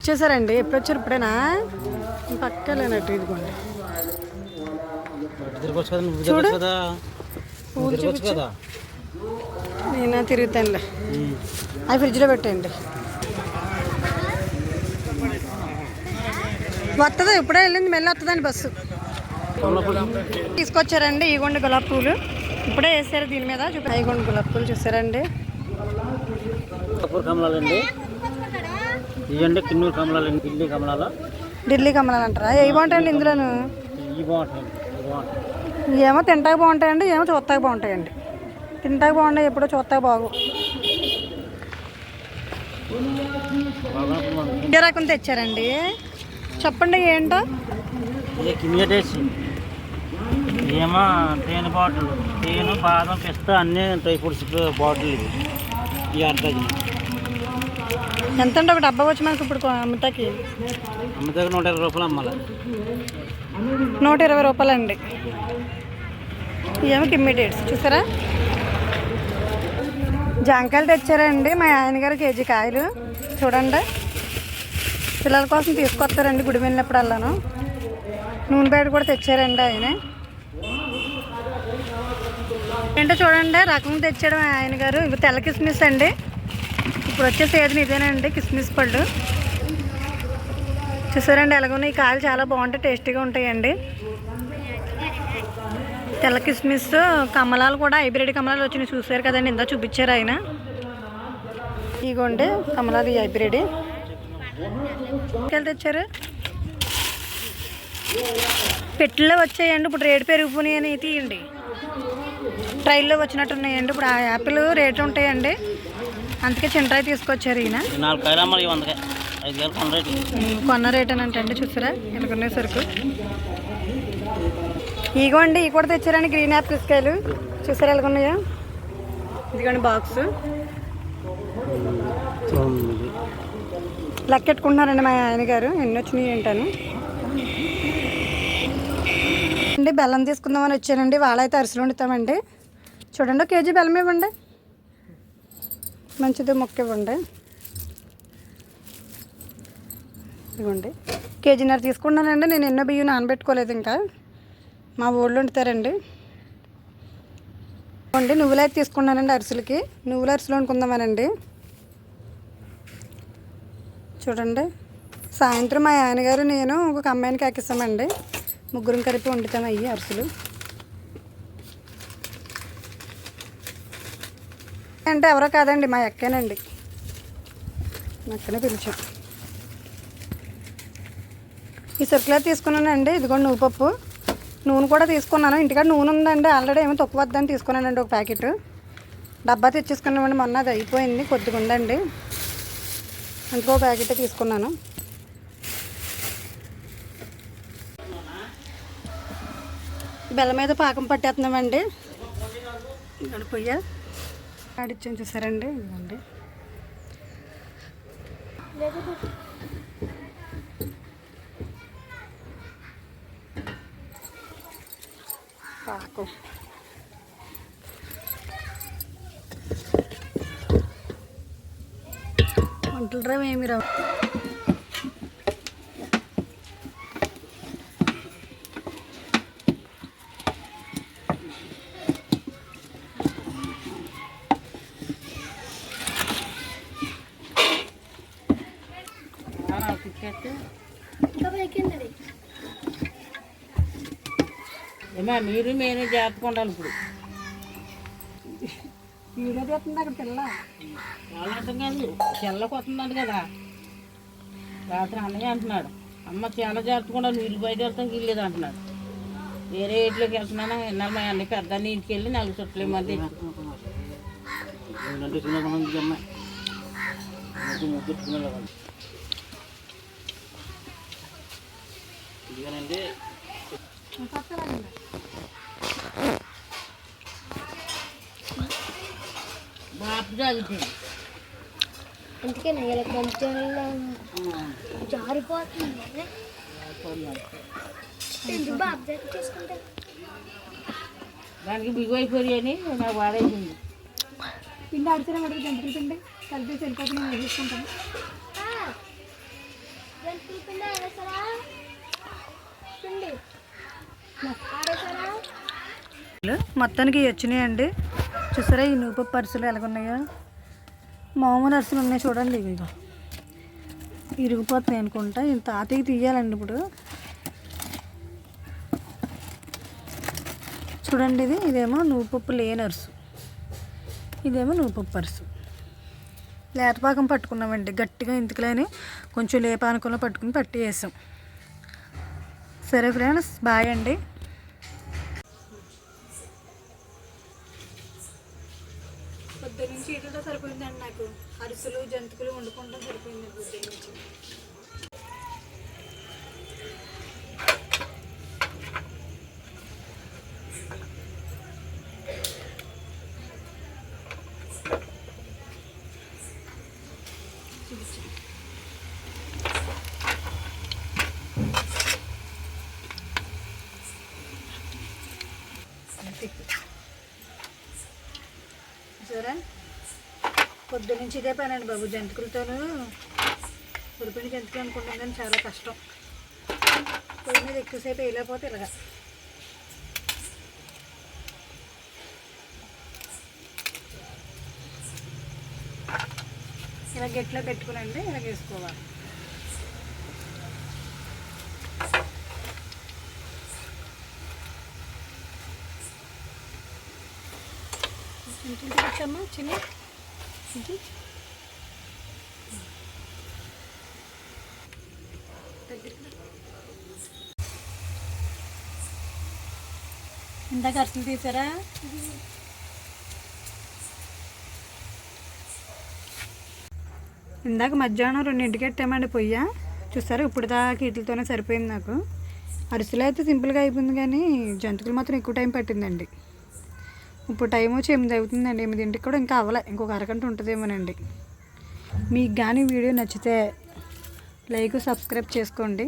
వచ్చేసారండి. ఎప్పుడు వచ్చారు? ఇప్పుడేనా? పక్కలేనట్టు ఇదిగోండి. నేను తిరుగుతానులే. అవి ఫ్రిడ్జ్లో పెట్టండి. వస్తుందా? ఇప్పుడే వెళ్ళింది. మెల్లి వస్తుందండి బస్సు. తీసుకొచ్చారండి. ఇగోండి గులాబీ పూలు ఇప్పుడే వేసారు దీని మీద. ఇగోండి గులాబీ పూలు చూసారండి. ఇవ్వండి కిన్నూరు కమలాలండి. ఢిల్లీ కమలాలు. ఢిల్లీ కమలాలు అంటారా? ఏవి బాగుంటాయండి ఇందులోను? ఏమో తింటాక బాగుంటాయండి, ఏమో చూస్తాక బాగుంటాయండి. తింటాక బాగుంటాయి, ఎప్పుడో చూస్తాక బాగు. ఏ రకం తెచ్చారండి? చెప్పండి ఏంటో. ఏమో తేనె బాటిల్, తేనె బాదం పిస్తా అన్నీ డ్రై ఫ్రూట్స్ బాటిల్. ఇది ఈ అర్థం ఎంత అంటే ఒక డబ్బా వచ్చి మనకి ఇప్పుడు అమ్మతాకి 120 రూపాయలు అమ్మాలి. 120 రూపాయలండి. ఏమో కిమ్మీ డేట్స్ చూసారా? జాంకాయలు తెచ్చారండి మా ఆయన గారు. కేజీ కాయలు చూడండి. పిల్లల కోసం తీసుకొస్తారండి గుడి వెళ్ళినప్పుడు అల్లాను. నూనె బయట కూడా తెచ్చారండి ఆయన. ఏంటో చూడండి రకం తెచ్చాడు మా ఆయన గారు. ఇవి తెల్ల కిస్మిస్ అండి. ఇప్పుడు వచ్చే సీజన్ ఇదేనండి కిస్మిస్ పళ్ళు. చూసారండి ఎలాగో ఈ కాయలు చాలా బాగుంటాయి, టేస్టీగా ఉంటాయండి. తెల్ల కిస్మిస్ కమలాలు కూడా హైబ్రిడ్ కమలాలు వచ్చినాయి చూసారు కదండి. ఇందా చూపించారు ఆయన. ఇగోండి కమలాలు హైబ్రిడ్ తెచ్చారు. పెట్టెల్లో వచ్చాయండి. ఇప్పుడు రేటు పెరిగిపోయినాయి అని తీయండి. ట్రైల్లో వచ్చినట్టున్నాయండి. ఇప్పుడు ఆ యాపిల్ రేట్లు ఉంటాయండి, అందుకే చింతరాయి తీసుకొచ్చారు ఈయన. కొన్న రేట్ అని అంటే చూసారా ఎలాగున్నాయి సరుకు. ఇగోండి ఇవి కూడా తెచ్చారండి గ్రీన్ యాపిల్స్ కాయలు. చూసారా ఎలాగున్నాయో. ఇదిగోండి బాక్స్ లెక్కెట్టుకుంటున్నారండి మా ఆయన గారు ఎన్ని వచ్చినాయి ఏంటాను. అండి బెల్లం తీసుకుందామని వచ్చానండి. వాళ్ళైతే అరిసెలు వండుతామండి. చూడండి కేజీ బెల్లం ఇవ్వండి. మంచిది మొక్క ఇవ్వండి. ఇవ్వండి కేజీన్నర తీసుకున్నానండి. నేను ఎన్నో బియ్యం నానబెట్టుకోలేదు, ఇంకా మా ఊళ్ళో వండుతారండి. ఇవ్వండి నువ్వులు అయితే తీసుకున్నానండి అరిసెలకి. నువ్వులు అరిసెలు వండుకుందామనండి. చూడండి సాయంత్రం మా ఆయన గారు నేను ఒక అమ్మాయిని కాకిస్తామండి. ముగ్గురం కలిపి వండుతాం అయ్యి అరిసెలు. అంటే ఎవరో కాదండి మా అక్కేనండి. మా అక్కనే పిలిచాం. ఈ సరుకులు తీసుకున్నానండి. ఇదిగోండి నువ్వుపప్పు, నూనె కూడా తీసుకున్నాను. ఇంటికాడ నూనె ఉందండి ఆల్రెడీ, ఏమో తక్కువ వద్దని తీసుకున్నానండి ఒక ప్యాకెట్. డబ్బా తెచ్చేసుకున్నామండి మొన్న, అది అయిపోయింది కొద్దిగా ఉందండి, అందుకో ప్యాకెట్ తీసుకున్నాను. బెల్లం మీద పాకం పట్టేస్తున్నామండి. ఇక్కడ పొయ్య ఆడిచ్చాను చూసారండి. ఇదిగోండి పాకం. వంటలు రావు ఏమి రావు. ఏమా మీరు నేను జాగ్రత్తగా ఉండాలి. ఇప్పుడు వీడియో తీస్తుంది అక్కడ పిల్ల. చాలా అర్థం కాదు, చెల్లకు వస్తుందండి కదా. రాత్రి అన్నయ్య అంటున్నాడు, అమ్మ చాలా జాగ్రత్తగా ఉండాలి, నీళ్ళు బయట వెళ్తాం ఇల్లేదు అంటున్నాడు. వేరే ఇంట్లోకి వెళ్తున్నాను ఎన్నాళ్ళు మా అన్నయ్య పెద్ద ఇంటికి వెళ్ళి 4 చుట్టలు మధ్య ఇదిగోనండి. బాపు తాగుతుంది అందుకే జారిపోతుంది. దానికి బిగువైపోయి అని నాకు వాడేసింది. పిండి ఆడితే అడిగి జంతువులు పిండి కలిపి వెళ్ళిపోతే నేను తీసుకుంటాను. జంతువుల పిండి ఆడేసారా? పిండి ఆడేసారా? మొత్తానికి ఇవి వచ్చినాయండి. చూసారా ఈ నూపప్పు అరిసెలు ఎలాగున్నాయో? మామూలు అరిసెలు ఉన్నాయి చూడండి. ఇవి ఇరిగిపోతున్నాయి అనుకుంటా. ఇంత తాతయ్య తీయాలండి ఇప్పుడు. చూడండి ఇదేమో నువ్వుపప్పు లేని అరుసు, ఇదేమో నువ్వుపప్పు అరుసు. లేతపాకం పట్టుకున్నామండి గట్టిగా, ఇంతకులేని కొంచెం లేపానుకున్న పట్టుకుని పట్టి వేసాం. సరే ఫ్రెండ్స్, బాయ్ అండి. పొద్దు నుంచి వీటితో సరిపోయిందండి నాకు. అరిసెలు జంతికలు వండుకుంటాం సరిపోయింది పొద్దు నుంచి. సరే పొద్దు నుంచి ఇదే పనండి బాబు. జంతికలతోనూ ఉడిపిన జంతికలు అనుకుంటాం కానీ చాలా కష్టం. పొయ్యి మీద ఎక్కువసేపు వేయలేకపోతే ఇలాగా ఇలా గట్టిలో పెట్టుకునండి, ఇలా వేసుకోవాలి. వచ్చమ్మా చిన్న ఇందాక అరిసెలు తీసారా? ఇందాక మధ్యాహ్నం 2ంటికి పెట్టామండి పొయ్య. చూసారా ఇప్పుడు దాకా వీటితోనే సరిపోయింది నాకు. అరిసెలు అయితే సింపుల్గా అయిపోయింది కానీ జంతికలు మాత్రం ఎక్కువ టైం పట్టిందండి. ఇప్పుడు టైం వచ్చి 8 అవుతుందండి. 8ంటికి కూడా ఇంకా అవ్వలే, ఇంకొక అరగంట ఉంటుందేమోనండి. మీకు కానీ వీడియో నచ్చితే లైక్, సబ్స్క్రైబ్ చేసుకోండి.